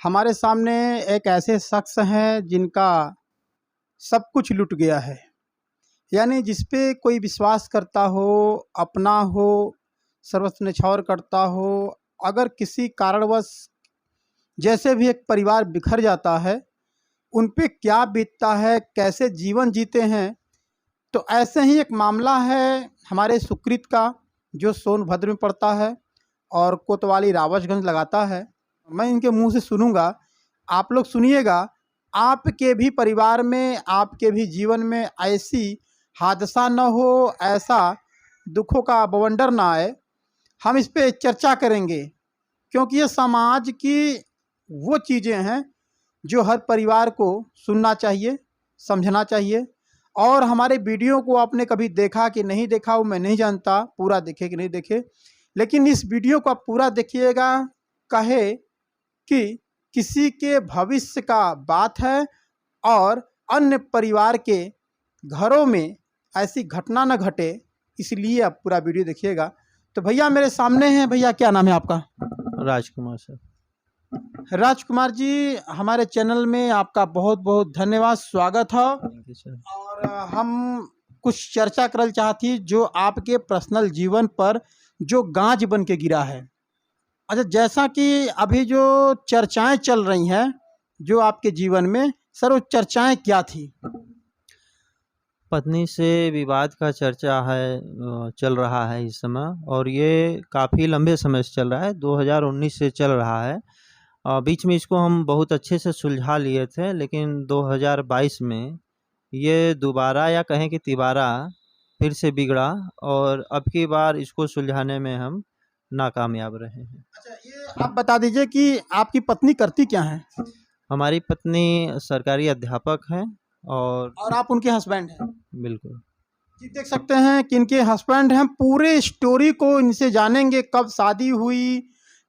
हमारे सामने एक ऐसे शख्स हैं जिनका सब कुछ लुट गया है। यानी जिस पे कोई विश्वास करता हो, अपना हो, सर्वस्व न्यौछावर करता हो, अगर किसी कारणवश जैसे भी एक परिवार बिखर जाता है, उन पे क्या बीतता है, कैसे जीवन जीते हैं। तो ऐसे ही एक मामला है हमारे सुकृत का, जो सोनभद्र में पड़ता है और कोतवाली रावसगंज लगाता है। मैं इनके मुंह से सुनूंगा, आप लोग सुनिएगा। आपके भी परिवार में, आपके भी जीवन में ऐसी हादसा न हो, ऐसा दुखों का बवंडर ना आए। हम इस पे चर्चा करेंगे क्योंकि ये समाज की वो चीज़ें हैं जो हर परिवार को सुनना चाहिए, समझना चाहिए। और हमारे वीडियो को आपने कभी देखा कि नहीं देखा वो मैं नहीं जानता, पूरा देखे कि नहीं देखे, लेकिन इस वीडियो को आप पूरा देखिएगा। कहे कि किसी के भविष्य का बात है और अन्य परिवार के घरों में ऐसी घटना न घटे, इसलिए आप पूरा वीडियो देखिएगा। तो भैया मेरे सामने हैं। भैया क्या नाम है आपका? राजकुमार सर। राजकुमार जी, हमारे चैनल में आपका बहुत बहुत धन्यवाद, स्वागत है। Thank you sir. और हम कुछ चर्चा करल चाहती जो आपके पर्सनल जीवन पर जो गाज बन के गिरा है। अच्छा, जैसा कि अभी जो चर्चाएं चल रही हैं जो आपके जीवन में, सर वो चर्चाएं क्या थी? पत्नी से विवाद का चर्चा है, चल रहा है इस समय, और ये काफ़ी लंबे समय से चल रहा है, 2019 से चल रहा है। बीच में इसको हम बहुत अच्छे से सुलझा लिए थे, लेकिन 2022 में ये दोबारा या कहें कि तिबारा फिर से बिगड़ा, और अब की बार इसको सुलझाने में हम नाकामयाब रहे हैं। अच्छा, ये आप बता दीजिए कि आपकी पत्नी करती क्या है? हमारी पत्नी सरकारी अध्यापक हैं। और आप उनके हस्बैंड हैं? बिल्कुल। जी, देख सकते हैं कि इनके हस्बैंड हैं। पूरे स्टोरी को इनसे जानेंगे, कब शादी हुई,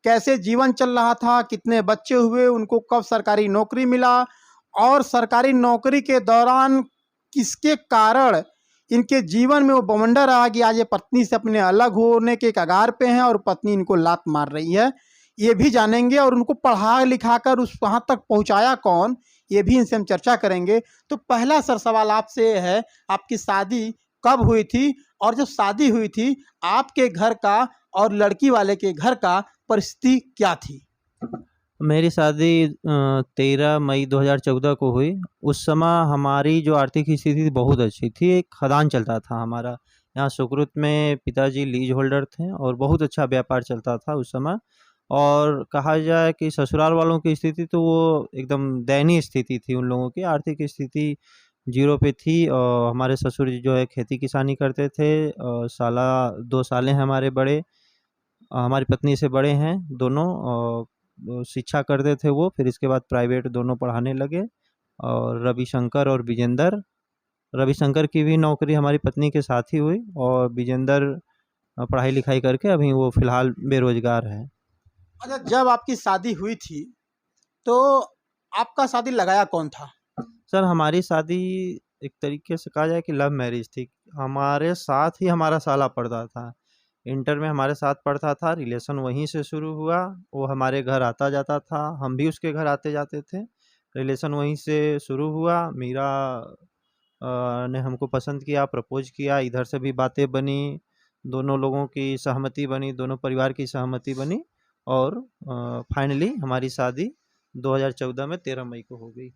कैसे जीवन चल रहा था, कितने बच्चे हुए, उनको कब सरकारी नौकरी मिला, और सरकारी नौकरी के दौरान किसके कारण इनके जीवन में वो बवंडर आ गया। आज ये पत्नी से अपने अलग होने के कगार पे हैं और पत्नी इनको लात मार रही है, ये भी जानेंगे। और उनको पढ़ा लिखा कर उस वहाँ तक पहुँचाया कौन, ये भी इनसे हम चर्चा करेंगे। तो पहला सर सवाल आपसे है, आपकी शादी कब हुई थी? और जब शादी हुई थी, आपके घर का और लड़की वाले के घर का परिस्थिति क्या थी? मेरी शादी 13 मई 2014 को हुई। उस समय हमारी जो आर्थिक स्थिति थी बहुत अच्छी थी। एक खदान चलता था हमारा यहाँ सुकृत में, पिताजी लीज होल्डर थे और बहुत अच्छा व्यापार चलता था उस समय। और कहा जाए कि ससुराल वालों की स्थिति तो वो एकदम दयनीय स्थिति थी, उन लोगों की आर्थिक स्थिति जीरो पे थी। और हमारे ससुर जी जो है खेती किसानी करते थे, और साला 2 साले हैं हमारे बड़े, हमारी पत्नी से बड़े हैं दोनों। शिक्षा करते थे वो, फिर इसके बाद प्राइवेट दोनों पढ़ाने लगे। और रविशंकर और विजेंदर, रविशंकर की भी नौकरी हमारी पत्नी के साथ ही हुई, और विजेंदर पढ़ाई लिखाई करके अभी वो फिलहाल बेरोजगार है। अच्छा, जब आपकी शादी हुई थी तो आपका शादी लगाया कौन था? सर हमारी शादी एक तरीके से कहा जाए कि लव मैरिज थी। हमारे साथ ही हमारा साला पढ़ता था, इंटर में हमारे साथ पढ़ता था, रिलेशन वहीं से शुरू हुआ। वो हमारे घर आता जाता था, हम भी उसके घर आते जाते थे, रिलेशन वहीं से शुरू हुआ। मीरा ने हमको पसंद किया, प्रपोज किया, इधर से भी बातें बनी, दोनों लोगों की सहमति बनी, दोनों परिवार की सहमति बनी, और फाइनली हमारी शादी 2014 में 13 मई को हो गई।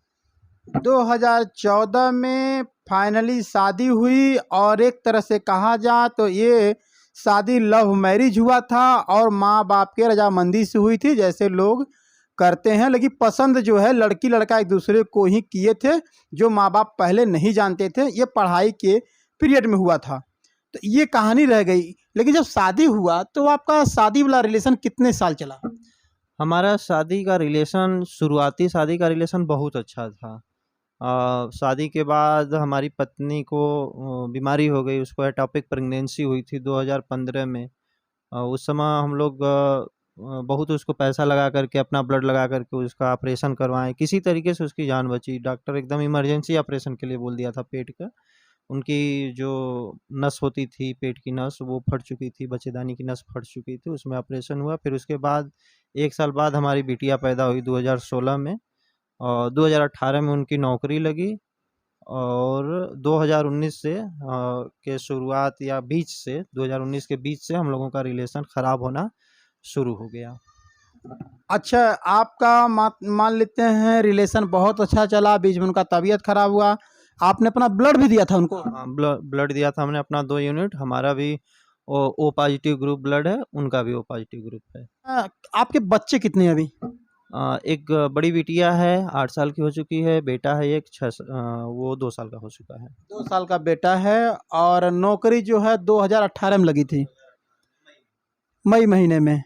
2014 में फाइनली शादी हुई, और एक तरह से कहा जाए तो ये शादी लव मैरिज हुआ था और माँ बाप के रजामंदी से हुई थी, जैसे लोग करते हैं। लेकिन पसंद जो है लड़की लड़का एक दूसरे को ही किए थे, जो माँ बाप पहले नहीं जानते थे। ये पढ़ाई के पीरियड में हुआ था, तो ये कहानी रह गई। लेकिन जब शादी हुआ तो आपका शादी वाला रिलेशन कितने साल चला? हमारा शादी का रिलेशन, शुरुआती शादी का रिलेशन बहुत अच्छा था। शादी के बाद हमारी पत्नी को बीमारी हो गई, उसको एटॉपिक प्रेगनेंसी हुई थी 2015 में। उस समय हम लोग बहुत उसको पैसा लगा करके, अपना ब्लड लगा करके उसका ऑपरेशन करवाएं, किसी तरीके से उसकी जान बची। डॉक्टर एकदम इमरजेंसी ऑपरेशन के लिए बोल दिया था पेट का, उनकी जो नस होती थी, पेट की नस, वो फट चुकी थी, बच्चेदानी की नस फट चुकी थी, उसमें ऑपरेशन हुआ। फिर उसके बाद 1 साल बाद हमारी बिटिया पैदा हुई 2016 में, और 2018 में उनकी नौकरी लगी, और 2019 से के शुरुआत या बीच से 2019 के बीच से हम लोगों का रिलेशन ख़राब होना शुरू हो गया। अच्छा, आपका मान लेते हैं रिलेशन बहुत अच्छा चला, बीच में उनका तबीयत खराब हुआ, आपने अपना ब्लड भी दिया था उनको? हाँ, ब्लड दिया था हमने अपना 2 यूनिट। हमारा भी ओ पॉजिटिव ग्रुप ब्लड है, उनका भी ओ पॉजिटिव ग्रुप है। आपके बच्चे कितने हैं अभी? एक बड़ी बिटिया है, 8 साल की हो चुकी है। बेटा है एक, वो 2 साल का हो चुका है। 2 साल का बेटा है, और नौकरी जो है 2018 में लगी थी, मई महीने में,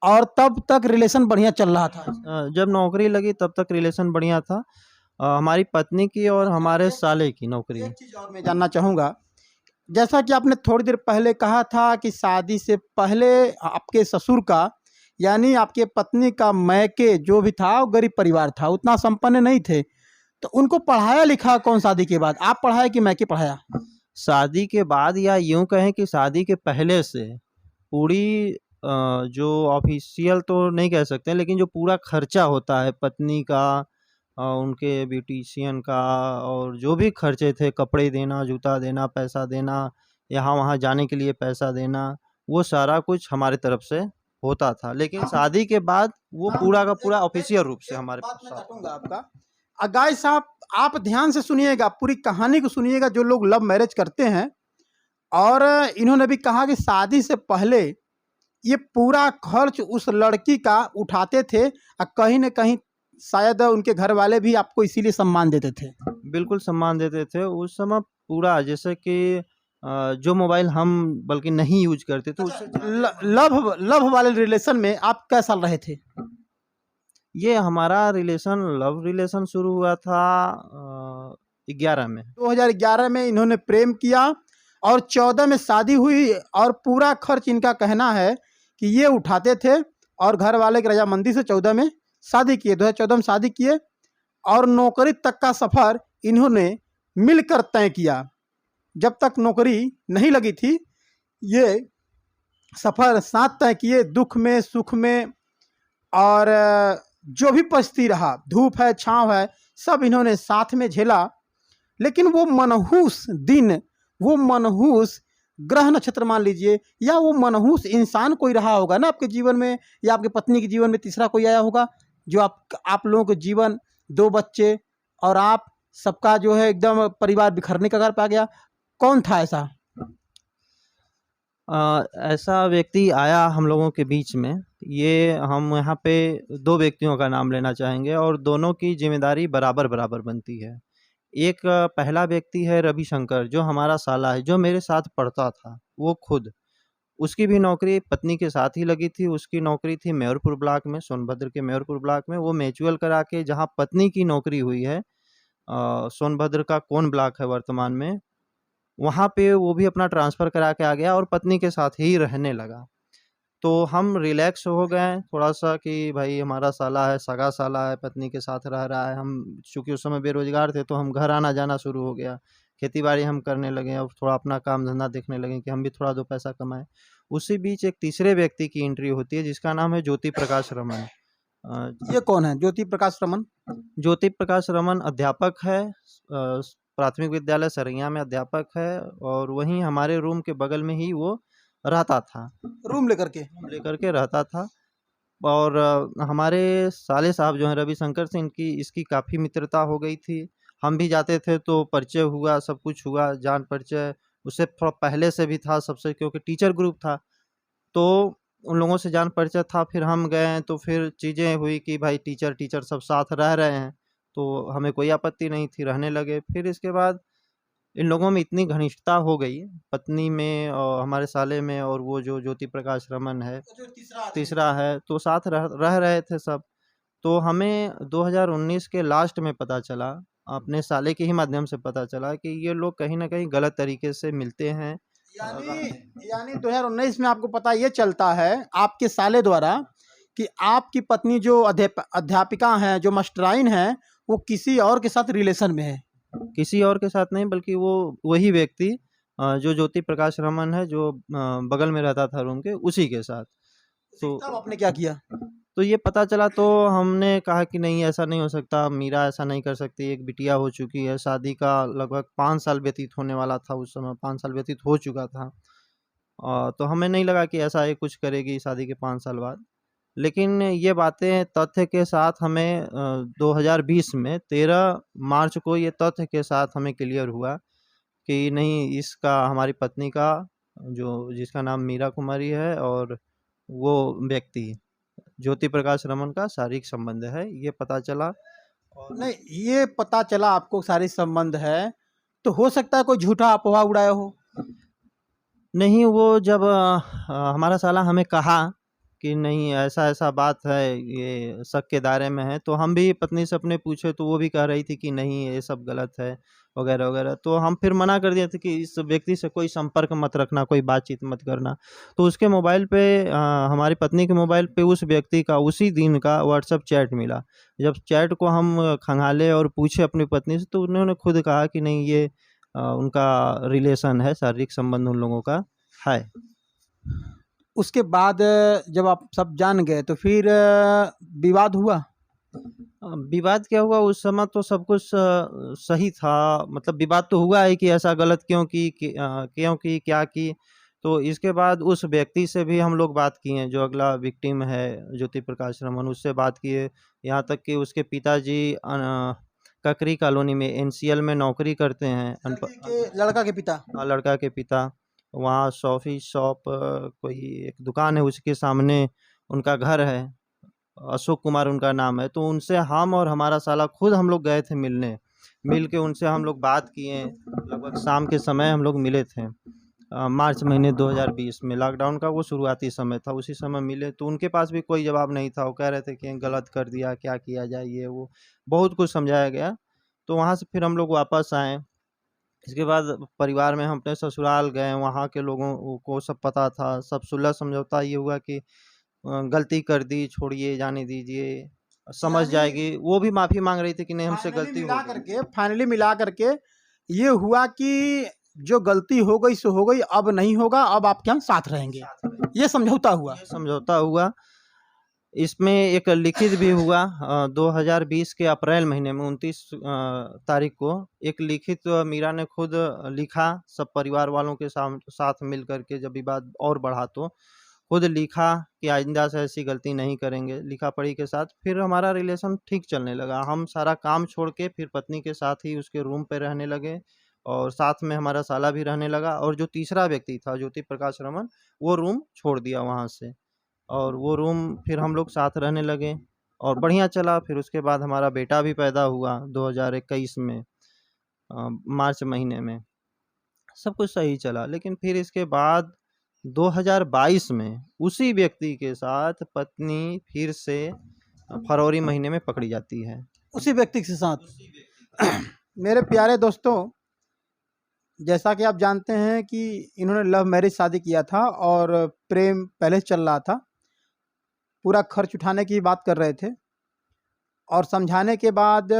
और तब तक रिलेशन बढ़िया चल रहा था? जब नौकरी लगी तब तक रिलेशन बढ़िया था। हमारी पत्नी की और हमारे साले की नौकरी। एक चीज़ और मैं जानना चाहूँगा, जैसा कि आपने थोड़ी देर पहले कहा था कि शादी से पहले आपके ससुर का, यानी आपके पत्नी का मैके जो भी था वो गरीब परिवार था, उतना संपन्न नहीं थे, तो उनको पढ़ाया लिखा कौन शादी के बाद? आप पढ़ाए कि मैके पढ़ाया? शादी के बाद, या यूं कहें कि शादी के पहले से पूरी जो ऑफिशियल तो नहीं कह सकते, लेकिन जो पूरा खर्चा होता है पत्नी का, उनके ब्यूटिशियन का, और जो भी खर्चे थे, कपड़े देना, जूता देना, पैसा देना, यहाँ वहाँ जाने के लिए पैसा देना, वो सारा कुछ हमारे तरफ से होता था। लेकिन शादी के बाद वो पूरा का पूरा ऑफिशियल रूप से हमारे बात मैं साथ। काटूंगा आपका। गाइस साहब, आप ध्यान से सुनिएगा, पूरी कहानी को सुनिएगा। जो लोग लव मैरिज करते हैं, और इन्होंने भी कहा कि शादी से पहले ये पूरा खर्च उस लड़की का उठाते थे, और कहीं न कहीं शायद उनके घर वाले भी आपको इसीलिए सम्मान देते थे। बिल्कुल सम्मान देते थे उस समय पूरा, जैसे कि जो मोबाइल हम बल्कि नहीं यूज करते थे उससे लव वाले रिलेशन में आप कै साल रहे थे? ये हमारा लव रिलेशन शुरू हुआ था 11 में। 2011 में इन्होंने प्रेम किया, और 14 में शादी हुई, और पूरा खर्च इनका कहना है कि ये उठाते थे, और घर वाले की रजामंदी से 14 में शादी किए, 2014 में शादी किए, और नौकरी तक का सफ़र इन्होंने मिलकर तय किया। जब तक नौकरी नहीं लगी थी, ये सफ़र साथ तय किए, दुख में, सुख में, और जो भी परिस्थिति रहा, धूप है, छाँव है, सब इन्होंने साथ में झेला। लेकिन वो मनहूस दिन, वो मनहूस ग्रह नक्षत्र मान लीजिए, या वो मनहूस इंसान कोई रहा होगा ना आपके जीवन में, या आपके पत्नी के जीवन में तीसरा कोई आया होगा, जो आप लोगों के जीवन, 2 बच्चे और आप सबका जो है एकदम परिवार बिखरने का कगार पे आ गया। कौन था ऐसा? ऐसा व्यक्ति आया हम लोगों के बीच में। ये हम यहाँ पे 2 व्यक्तियों का नाम लेना चाहेंगे, और दोनों की जिम्मेदारी बराबर बराबर बनती है। एक पहला व्यक्ति है रविशंकर, जो हमारा साला है, जो मेरे साथ पढ़ता था। वो खुद, उसकी भी नौकरी पत्नी के साथ ही लगी थी। उसकी नौकरी थी मेहरपुर ब्लॉक में, सोनभद्र के मेहरपुर ब्लॉक में। वो म्यूचुअल करा के, जहाँ पत्नी की नौकरी हुई है, सोनभद्र का कौन ब्लॉक है वर्तमान में, वहाँ पे वो भी अपना ट्रांसफ़र करा के आ गया और पत्नी के साथ ही रहने लगा। तो हम रिलैक्स हो गए थोड़ा-सा कि भाई हमारा साला है, सगा साला है, पत्नी के साथ रह रहा है। हम चूँकि उस समय बेरोज़गार थे, तो हम घर आना-जाना शुरू हो गया। खेती-बाड़ी हम करने लगे, और थोड़ा अपना काम-धंधा देखने लगे कि हम भी थोड़ा 2 पैसा कमाएँ। उसी बीच एक तीसरे व्यक्ति की एंट्री होती है, जिसका नाम है ज्योति प्रकाश रमन। ये कौन है ज्योति प्रकाश रमन? ज्योति प्रकाश रमन अध्यापक है, प्राथमिक विद्यालय सरैया में अध्यापक है, और वहीं हमारे रूम के बगल में ही वो रहता था। रूम लेकर के रहता था। और हमारे साले साहब जो हैं रविशंकर से, इसकी काफ़ी मित्रता हो गई थी। हम भी जाते थे तो परिचय हुआ, सब कुछ हुआ, जान परिचय उससे थोड़ा पहले से भी था सबसे, क्योंकि टीचर ग्रुप था, तो उन लोगों से जान परिचय था। फिर हम गए तो फिर चीज़ें हुई कि भाई टीचर सब साथ रह रहे हैं, तो हमें कोई आपत्ति नहीं थी, रहने लगे। फिर इसके बाद इन लोगों में इतनी घनिष्ठता हो गई, पत्नी में और हमारे साले में, और वो जो ज्योति प्रकाश रमन है तीसरा है, तो साथ रह रहे थे सब। तो हमें 2019 के लास्ट में पता चला, अपने साले के ही माध्यम से पता चला कि ये लोग कहीं न कहीं गलत तरीके से मिलते हैं। यानी 2019 में आपको पता ये चलता है आपके साले द्वारा कि आपकी पत्नी जो अध्यापिका हैं, जो मास्टराइन हैं, वो किसी और के साथ रिलेशन में है। किसी और के साथ नहीं, बल्कि वो वही व्यक्ति जो ज्योति प्रकाश रमन है, जो बगल में रहता था रूम के, उसी के साथ। तो तब आपने क्या किया? तो ये पता चला तो हमने कहा कि नहीं, ऐसा नहीं हो सकता, मीरा ऐसा नहीं कर सकती, एक बिटिया हो चुकी है, शादी का लगभग 5 साल व्यतीत होने वाला था, उस समय 5 साल व्यतीत हो चुका था। तो हमें नहीं लगा कि ऐसा ये कुछ करेगी शादी के 5 साल बाद। लेकिन ये बातें तथ्य के साथ हमें 2020 में 13 मार्च को ये तथ्य के साथ हमें क्लियर हुआ कि नहीं, इसका, हमारी पत्नी का, जो जिसका नाम मीरा कुमारी है, और वो व्यक्ति ज्योति प्रकाश रमन का शारीरिक संबंध है, ये पता चला। और नहीं, ये पता चला आपको सारी संबंध है, तो हो सकता है कोई झूठा अफवाह उड़ाया हो। नहीं, वो जब हमारा साला हमें कहा कि नहीं, ऐसा ऐसा बात है, ये शक के दायरे में है, तो हम भी पत्नी से अपने पूछे तो वो भी कह रही थी कि नहीं, ये सब गलत है वगैरह वगैरह। तो हम फिर मना कर दिए थे कि इस व्यक्ति से कोई संपर्क मत रखना, कोई बातचीत मत करना। तो उसके मोबाइल पे, हमारी पत्नी के मोबाइल पे उस व्यक्ति का उसी दिन का व्हाट्सएप चैट मिला। जब चैट को हम खंगाले और पूछे अपनी पत्नी से, तो उन्होंने खुद कहा कि नहीं, ये उनका रिलेशन है, शारीरिक संबंध उन लोगों का है। उसके बाद जब आप सब जान गए तो फिर विवाद हुआ। विवाद क्या हुआ, उस समय तो सब कुछ सही था। मतलब विवाद तो हुआ है कि ऐसा गलत क्यों की, क्यों की, क्या की। तो इसके बाद उस व्यक्ति से भी हम लोग बात किए, जो अगला विक्टिम है ज्योति प्रकाश रमन, उससे बात किए। यहाँ तक कि उसके पिताजी ककरी कॉलोनी में एनसीएल में नौकरी करते हैं। लड़का के पिता। हाँ, लड़का के पिता वहाँ सॉफी शॉप, कोई एक दुकान है, उसके सामने उनका घर है। अशोक कुमार उनका नाम है। तो उनसे हम और हमारा साला खुद हम लोग गए थे मिलने। मिल के उनसे हम लोग बात किए, लगभग शाम के समय हम लोग मिले थे। मार्च महीने 2020 में, लॉकडाउन का वो शुरुआती समय था, उसी समय मिले। तो उनके पास भी कोई जवाब नहीं था, वो कह रहे थे कि गलत कर दिया, क्या किया जाए, ये वो बहुत कुछ समझाया गया। तो वहाँ से फिर हम लोग वापस आए। इसके बाद परिवार में हम अपने ससुराल गए, वहाँ के लोगों को सब पता था, सब सुलह समझौता ये हुआ कि गलती कर दी, छोड़िए, जाने दीजिए, समझ जाएगी। वो भी माफ़ी मांग रही थी कि नहीं, हमसे गलती हो गई। फाइनली मिला करके ये हुआ कि जो गलती हो गई सो हो गई, अब नहीं होगा, अब आपके हम साथ रहेंगे, ये समझौता हुआ। ये समझौता हुआ। इसमें एक लिखित भी हुआ 2020 के अप्रैल महीने में 29 तारीख को एक लिखित मीरा ने खुद लिखा, सब परिवार वालों के साथ मिल करके, जब विवाद और बढ़ा तो खुद लिखा कि आइंदा से ऐसी गलती नहीं करेंगे, लिखा पढ़ी के साथ। फिर हमारा रिलेशन ठीक चलने लगा। हम सारा काम छोड़ के फिर पत्नी के साथ ही उसके रूम पे रहने लगे, और साथ में हमारा साला भी रहने लगा। और जो तीसरा व्यक्ति था ज्योति प्रकाश रमन, वो रूम छोड़ दिया वहाँ से, और वो रूम फिर हम लोग साथ रहने लगे और बढ़िया चला। फिर उसके बाद हमारा बेटा भी पैदा हुआ 2021 में, मार्च महीने में। सब कुछ सही चला। लेकिन फिर इसके बाद 2022 में उसी व्यक्ति के साथ पत्नी फिर से फरवरी महीने में पकड़ी जाती है, उसी व्यक्ति के साथ। मेरे प्यारे दोस्तों, जैसा कि आप जानते हैं कि इन्होंने लव मैरिज शादी किया था और प्रेम पहले चल रहा था। पूरा खर्च उठाने की बात कर रहे थे, और समझाने के बाद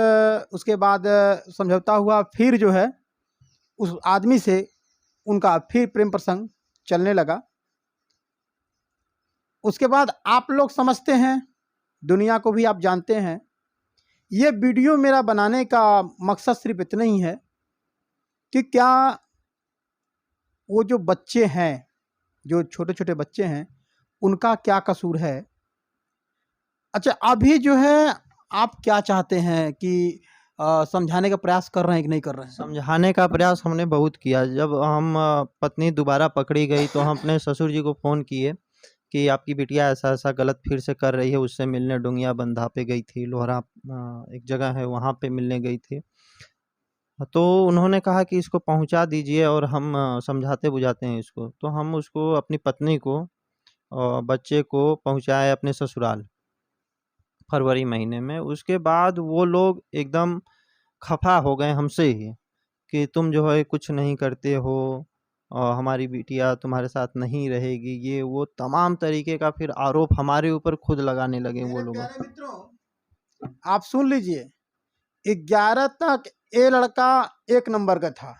उसके बाद समझौता हुआ। फिर जो है उस आदमी से उनका फिर प्रेम प्रसंग चलने लगा। उसके बाद आप लोग समझते हैं, दुनिया को भी आप जानते हैं, ये वीडियो मेरा बनाने का मकसद सिर्फ इतना ही है कि क्या वो जो बच्चे हैं, जो छोटे छोटे बच्चे हैं, उनका क्या कसूर है। अच्छा, अभी जो है आप क्या चाहते हैं कि समझाने का प्रयास कर रहे हैं कि नहीं कर रहे हैं? समझाने का प्रयास हमने बहुत किया। जब हम पत्नी दोबारा पकड़ी गई तो हम अपने ससुर जी को फ़ोन किए कि आपकी बिटिया ऐसा ऐसा गलत फिर से कर रही है। उससे मिलने डुंगिया बंधा पे गई थी, लोहरा एक जगह है, वहाँ पे मिलने गई थी। तो उन्होंने कहा कि इसको पहुँचा दीजिए और हम समझाते बुझाते हैं इसको। तो हम उसको, अपनी पत्नी को और बच्चे को पहुँचाए अपने ससुराल फरवरी महीने में। उसके बाद वो लोग एकदम खफा हो गए हमसे ही कि तुम जो है कुछ नहीं करते हो, और हमारी बिटिया तुम्हारे साथ नहीं रहेगी, ये वो तमाम तरीके का फिर आरोप हमारे ऊपर खुद लगाने लगे वो लोग। प्यारे मित्रों, आप सुन लीजिए, 11 तक ये लड़का एक नंबर का था।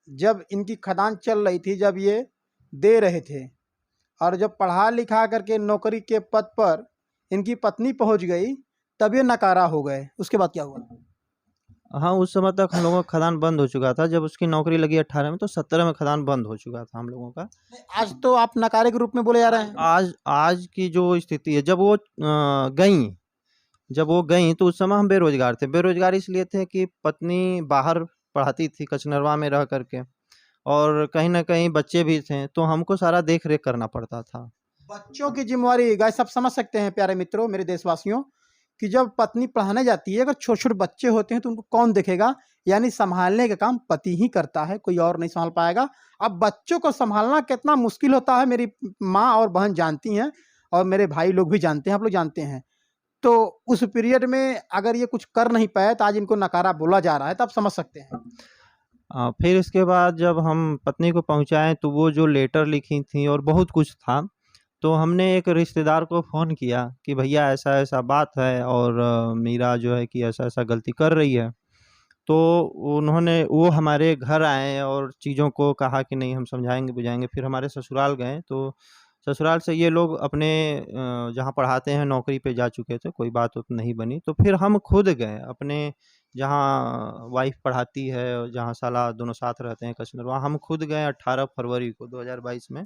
जब इनकी खदान चल रही थी, जब ये दे रहे थे, और जब पढ़ा लिखा करके नौकरी के पद पर इनकी पत्नी पहुंच गई, तब ये नकारा हो गए। उसके बाद क्या हुआ? हाँ, उस समय तक हम लोगों का खदान बंद हो चुका था। जब उसकी नौकरी लगी 18 में, तो 17 में खदान बंद हो चुका था हम लोगों का। आज तो आप नकारे के रूप में बोले जा रहे हैं। आज की जो स्थिति है, जब वो गईं तो उस समय हम बेरोजगार थे। बेरोजगार इसलिए थे कि पत्नी बाहर पढ़ाती थी कचनरवा में रह करके, और कहीं न कहीं बच्चे भी थे, तो हमको सारा देख-रेख करना पड़ता था। बच्चों की जिम्मेवारी गाय सब समझ सकते हैं प्यारे मित्रों, मेरे देशवासियों, कि जब पत्नी पढ़ाने जाती है, अगर छोटे-छोटे बच्चे होते हैं तो उनको कौन देखेगा? यानी संभालने का काम पति ही करता है, कोई और नहीं संभाल पाएगा। अब बच्चों को संभालना कितना मुश्किल होता है, मेरी माँ और बहन जानती हैं, और मेरे भाई लोग भी जानते हैं, आप लोग जानते हैं। तो उस पीरियड में अगर ये कुछ कर नहीं पाए तो आज इनको नकारा बोला जा रहा है, तो आप समझ सकते हैं। फिर इसके बाद जब हम पत्नी को पहुँचाएँ, तो वो जो लेटर लिखी थी और बहुत कुछ था, तो हमने एक रिश्तेदार को फ़ोन किया कि भैया ऐसा-ऐसा बात है, और मीरा जो है कि ऐसा-ऐसा गलती कर रही है। तो वो हमारे घर आए और चीज़ों को कहा कि नहीं, हम समझाएँगे बुझाएँगे। फिर हमारे ससुराल गए, तो ससुराल से ये लोग अपने जहाँ पढ़ाते हैं नौकरी पे जा चुके थे, कोई बात-उत नहीं बनी। तो फिर हम खुद गए अपने, जहाँ वाइफ़ पढ़ाती है और जहाँ साला दोनों साथ रहते हैं कचनरवा, हम खुद गए 18 फरवरी को 2022 में।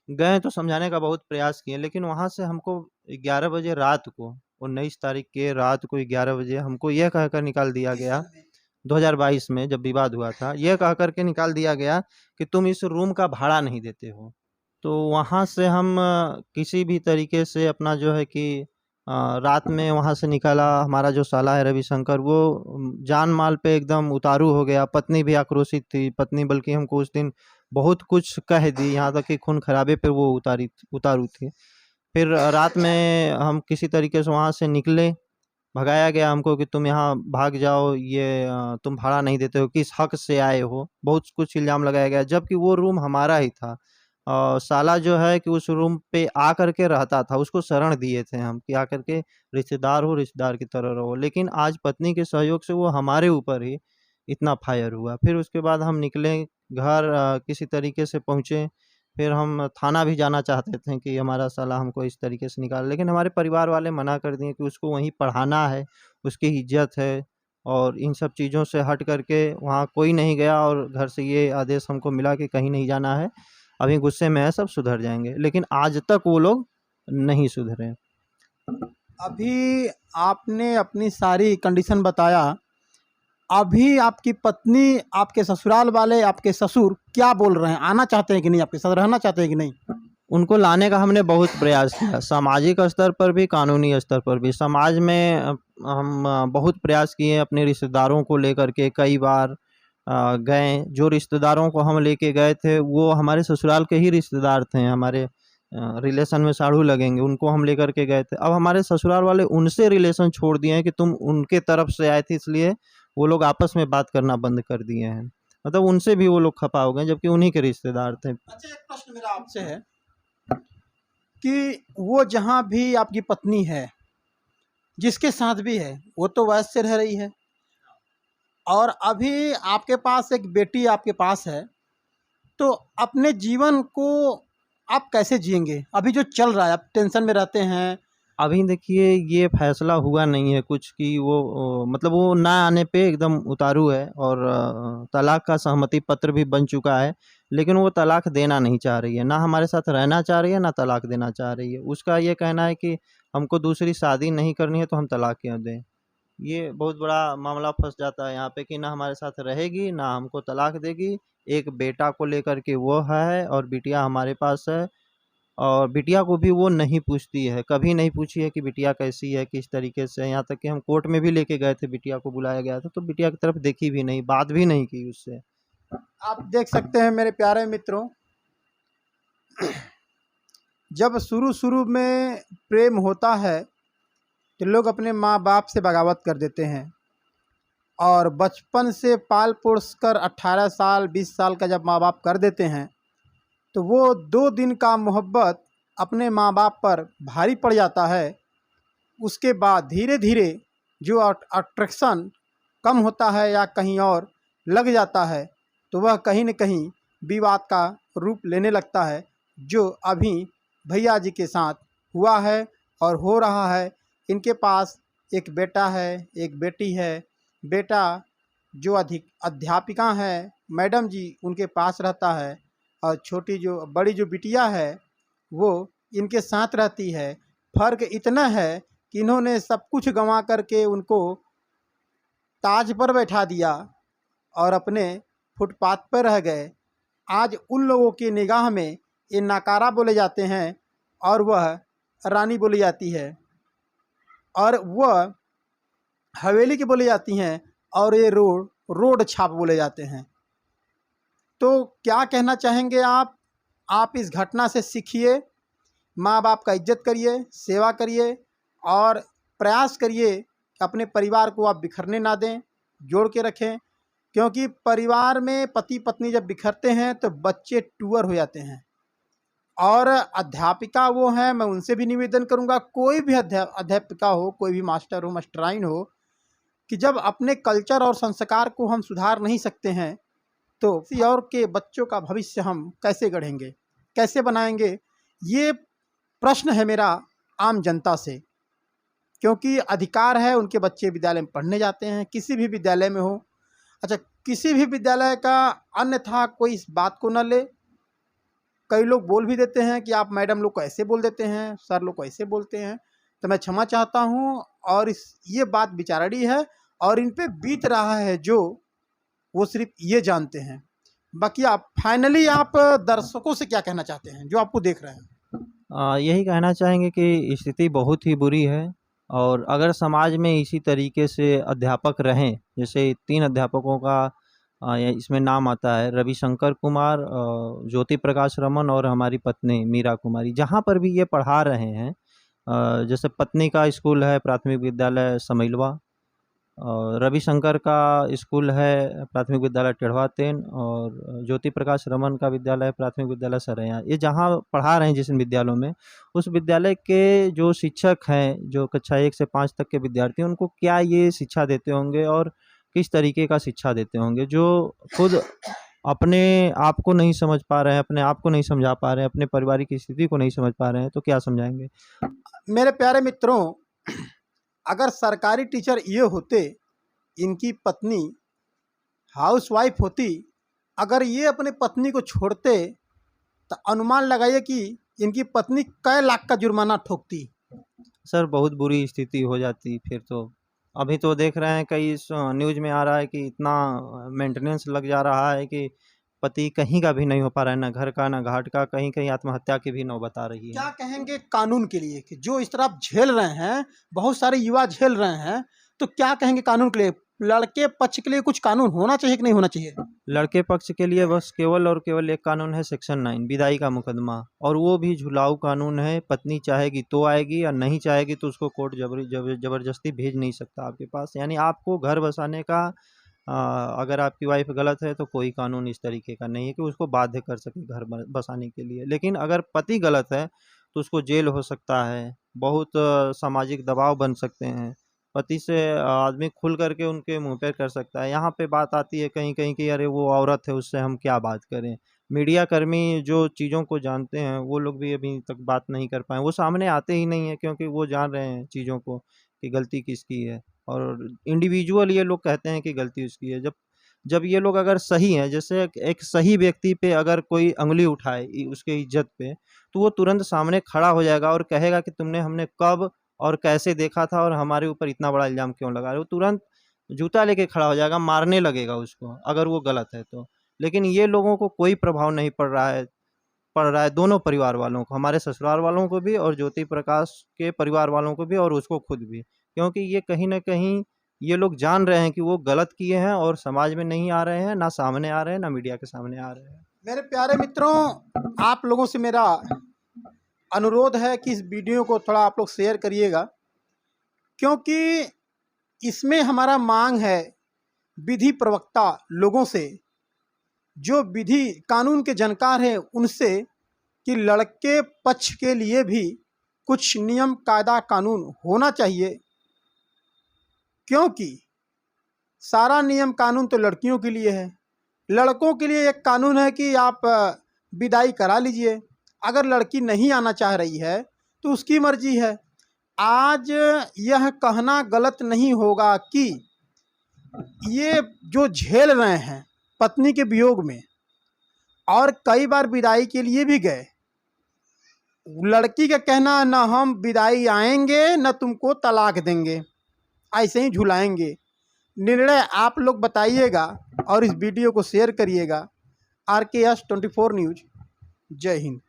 गए तो समझाने का बहुत प्रयास किए, लेकिन वहाँ से हमको 11 बजे रात को, 19 तारीख के रात को 11 बजे हमको यह कहकर निकाल दिया गया, 2022 में जब विवाद हुआ था, यह कह कर के निकाल दिया गया कि तुम इस रूम का भाड़ा नहीं देते हो। तो वहाँ से हम किसी भी तरीके से अपना जो है कि रात में वहाँ से निकाला। हमारा जो साला है रविशंकर, वो जान माल पे एकदम उतारू हो गया। पत्नी भी आक्रोशित थी, पत्नी बल्कि हमको उस दिन बहुत कुछ कह दी, यहाँ तक कि खून खराबे पे वो उतारू थी। फिर रात में हम किसी तरीके से वहाँ से निकले, भगाया गया हमको कि तुम यहाँ भाग जाओ, ये तुम भाड़ा नहीं देते हो, किस हक से आए हो, बहुत कुछ इल्ज़ाम लगाया गया, जबकि वो रूम हमारा ही था। साला जो है कि उस रूम पे आकर के रहता था, उसको शरण दिए थे हम कि आकर के रिश्तेदार हो, रिश्तेदार की तरह रहो। लेकिन आज पत्नी के सहयोग से वो हमारे ऊपर ही इतना फायर हुआ। फिर उसके बाद हम निकले घर, किसी तरीके से पहुँचे। फिर हम थाना भी जाना चाहते थे कि हमारा साला हमको इस तरीके से निकाला, लेकिन हमारे परिवार वाले मना कर दिए कि उसको वहीं पढ़ाना है, उसकी इज़्ज़त है, और इन सब चीज़ों से हट करके वहाँ कोई नहीं गया। और घर से ये आदेश हमको मिला कि कहीं नहीं जाना है, अभी गुस्से में है, सब सुधर जाएँगे। लेकिन आज तक वो लोग नहीं सुधरे। अभी आपने अपनी सारी कंडीशन बताया, अभी आपकी पत्नी, आपके ससुराल वाले, आपके ससुर क्या बोल रहे हैं? आना चाहते हैं कि नहीं? आपके साथ रहना चाहते हैं कि नहीं? उनको लाने का हमने बहुत प्रयास किया, सामाजिक स्तर पर भी, कानूनी स्तर पर भी। समाज में हम बहुत प्रयास किए, अपने रिश्तेदारों को लेकर के कई बार गए। जो रिश्तेदारों को हम लेके गए थे, वो हमारे ससुराल के ही रिश्तेदार थे, हमारे रिलेशन में साढ़ू लगेंगे, उनको हम लेकर के गए थे। अब हमारे ससुराल वाले उनसे रिलेशन छोड़ दिए हैं कि तुम उनके तरफ से आए थे, इसलिए वो लोग आपस में बात करना बंद कर दिए हैं। मतलब उनसे भी वो लोग खफा हो गए, जबकि उन्हीं के रिश्तेदार थे। अच्छा, एक प्रश्न मेरा आपसे है कि वो जहाँ भी आपकी पत्नी है, जिसके साथ भी है, वो तो वैसे से रह रही है, और अभी आपके पास एक बेटी आपके पास है, तो अपने जीवन को आप कैसे जिएंगे? अभी जो चल रहा है, आप टेंशन में रहते हैं। अभी देखिए, ये फैसला हुआ नहीं है कुछ कि वो मतलब वो ना आने पे एकदम उतारू है, और तलाक का सहमति पत्र भी बन चुका है, लेकिन वो तलाक देना नहीं चाह रही है, ना हमारे साथ रहना चाह रही है, ना तलाक देना चाह रही है। उसका ये कहना है कि हमको दूसरी शादी नहीं करनी है, तो हम तलाक क्यों दें। ये बहुत बड़ा मामला फंस जाता है यहाँ पे कि ना हमारे साथ रहेगी, ना हमको तलाक देगी। एक बेटा को लेकर के वो है, और बिटिया हमारे पास है, और बिटिया को भी वो नहीं पूछती है, कभी नहीं पूछी है कि बिटिया कैसी है, किस तरीके से है। यहाँ तक कि हम कोर्ट में भी लेके गए थे, बिटिया को बुलाया गया था, तो बिटिया की तरफ देखी भी नहीं, बात भी नहीं की उससे। आप देख सकते हैं मेरे प्यारे मित्रों, जब शुरू में प्रेम होता है तो लोग अपने माँ बाप से बगावत कर देते हैं, और बचपन से पाल पोस कर 18 साल 20 साल का जब माँ बाप कर देते हैं, तो वो 2 दिन का मोहब्बत अपने माँ बाप पर भारी पड़ जाता है। उसके बाद धीरे धीरे जो अट्रैक्शन कम होता है या कहीं और लग जाता है तो वह कहीं न कहीं विवाद का रूप लेने लगता है, जो अभी भैया जी के साथ हुआ है और हो रहा है। इनके पास एक बेटा है, एक बेटी है। बेटा जो अध्यापिका हैं मैडम जी उनके पास रहता है, और बड़ी जो बिटिया है वो इनके साथ रहती है। फ़र्क इतना है कि इन्होंने सब कुछ गंवा करके उनको ताज पर बैठा दिया और अपने फुटपाथ पर रह गए। आज उन लोगों की निगाह में ये नाकारा बोले जाते हैं और वह रानी बोली जाती है, और वह हवेली की बोली जाती हैं, और ये रोड छाप बोले जाते हैं। तो क्या कहना चाहेंगे आप? आप इस घटना से सीखिए, माँ बाप का इज्जत करिए, सेवा करिए और प्रयास करिए कि अपने परिवार को आप बिखरने ना दें, जोड़ के रखें। क्योंकि परिवार में पति पत्नी जब बिखरते हैं तो बच्चे टूअर हो जाते हैं। और अध्यापिका वो हैं, मैं उनसे भी निवेदन करूँगा, कोई भी अध्यापिका हो, कोई भी मास्टर हो, मास्टराइन हो, कि जब अपने कल्चर और संस्कार को हम सुधार नहीं सकते हैं तो किसी और के बच्चों का भविष्य हम कैसे गढ़ेंगे, कैसे बनाएंगे? ये प्रश्न है मेरा आम जनता से। क्योंकि अधिकार है, उनके बच्चे विद्यालय में पढ़ने जाते हैं, किसी भी विद्यालय में हो। अच्छा, किसी भी विद्यालय का अन्यथा कोई इस बात को न ले। कई लोग बोल भी देते हैं कि आप मैडम लोग को ऐसे बोल देते हैं, सर लोग को ऐसे बोलते हैं। तो मैं क्षमा चाहता हूँ, और ये बात विचारणी है और इन पे बीत रहा है जो वो सिर्फ ये जानते हैं। बाकी आप फाइनली आप दर्शकों से क्या कहना चाहते हैं जो आपको देख रहे हैं? यही कहना चाहेंगे कि स्थिति बहुत ही बुरी है, और अगर समाज में इसी तरीके से अध्यापक रहें, जैसे 3 अध्यापकों का इसमें नाम आता है, रविशंकर कुमार, ज्योति प्रकाश रमन और हमारी पत्नी मीरा कुमारी, जहाँ पर भी ये पढ़ा रहे हैं। जैसे पत्नी का स्कूल है प्राथमिक विद्यालय समैलवा, और रविशंकर का स्कूल है प्राथमिक विद्यालय टेढ़वातेन, और ज्योति प्रकाश रमन का विद्यालय है प्राथमिक विद्यालय सरैया। ये जहाँ पढ़ा रहे हैं जिस विद्यालयों में, उस विद्यालय के जो शिक्षक हैं, जो कक्षा 1 से 5 तक के विद्यार्थी, उनको क्या ये शिक्षा देते होंगे और किस तरीके का शिक्षा देते होंगे, जो खुद अपने आप को नहीं समझ पा रहे हैं, अपने आप को नहीं समझा पा रहे हैं, अपने पारिवारिक स्थिति को नहीं समझ पा रहे हैं, तो क्या समझाएंगे? मेरे प्यारे मित्रों, अगर सरकारी टीचर ये होते, इनकी पत्नी हाउसवाइफ होती, अगर ये अपने पत्नी को छोड़ते तो अनुमान लगाइए कि इनकी पत्नी कै लाख का जुर्माना ठोकती। सर बहुत बुरी स्थिति हो जाती फिर तो। अभी तो देख रहे हैं, कई न्यूज़ में आ रहा है कि इतना मेंटेनेंस लग जा रहा है कि पति कहीं का भी नहीं हो पा रहा है, ना घर का ना घाट का, कहीं कहीं आत्महत्या की भी नौबत आ रही है। क्या कहेंगे कानून के लिए कि जो इस तरह आप झेल रहे हैं, बहुत सारे युवा झेल रहे हैं, तो क्या कहेंगे कानून के लिए? लड़के पक्ष के लिए कुछ कानून होना चाहिए कि नहीं होना चाहिए? लड़के पक्ष के लिए बस केवल और केवल एक कानून है, सेक्शन 9 विदाई का मुकदमा, और वो भी झुलाऊ कानून है। पत्नी चाहेगी तो आएगी, और नहीं चाहेगी तो उसको कोर्ट जबरदस्ती भेज नहीं सकता आपके पास। यानी आपको घर बसाने का, अगर आपकी वाइफ गलत है तो कोई कानून इस तरीके का नहीं है कि उसको बाध्य कर सके घर बसाने के लिए। लेकिन अगर पति गलत है तो उसको जेल हो सकता है, बहुत सामाजिक दबाव बन सकते हैं। पति से आदमी खुल करके उनके मुंह पे कर सकता है। यहाँ पे बात आती है कहीं कहीं कि अरे वो औरत है, उससे हम क्या बात करें। मीडिया कर्मी जो चीज़ों को जानते हैं वो लोग भी अभी तक बात नहीं कर पाए, वो सामने आते ही नहीं है, क्योंकि वो जान रहे हैं चीज़ों को कि गलती किसकी है, और इंडिविजुअल ये लोग कहते हैं कि गलती उसकी है। जब जब ये लोग अगर सही हैं, जैसे एक सही व्यक्ति पे अगर कोई अंगुली उठाए उसके इज्जत पे, तो वो तुरंत सामने खड़ा हो जाएगा और कहेगा कि हमने कब और कैसे देखा था और हमारे ऊपर इतना बड़ा इल्ज़ाम क्यों लगा रहे हो। तुरंत जूता लेके खड़ा हो जाएगा, मारने लगेगा उसको अगर वो गलत है तो। लेकिन ये लोगों को कोई प्रभाव नहीं पड़ रहा है दोनों परिवार वालों को, हमारे ससुराल वालों को भी और ज्योति प्रकाश के परिवार वालों को भी और उसको खुद भी। क्योंकि ये कहीं न कहीं ये लोग जान रहे हैं कि वो गलत किए हैं और समाज में नहीं आ रहे हैं, ना सामने आ रहे हैं, ना मीडिया के सामने आ रहे हैं। मेरे प्यारे मित्रों, आप लोगों से मेरा अनुरोध है कि इस वीडियो को थोड़ा आप लोग शेयर करिएगा, क्योंकि इसमें हमारा मांग है विधि प्रवक्ता लोगों से, जो विधि कानून के जानकार हैं उनसे, कि लड़के पक्ष के लिए भी कुछ नियम कायदा कानून होना चाहिए। क्योंकि सारा नियम कानून तो लड़कियों के लिए है। लड़कों के लिए एक कानून है कि आप विदाई करा लीजिए। अगर लड़की नहीं आना चाह रही है तो उसकी मर्जी है। आज यह कहना गलत नहीं होगा कि ये जो झेल रहे हैं पत्नी के वियोग में और कई बार विदाई के लिए भी गए, लड़की का कहना न हम विदाई आएंगे न तुमको तलाक देंगे, ऐसे ही झुलाएंगे। निर्णय आप लोग बताइएगा और इस वीडियो को शेयर करिएगा। RKS 24 news. जय हिंद।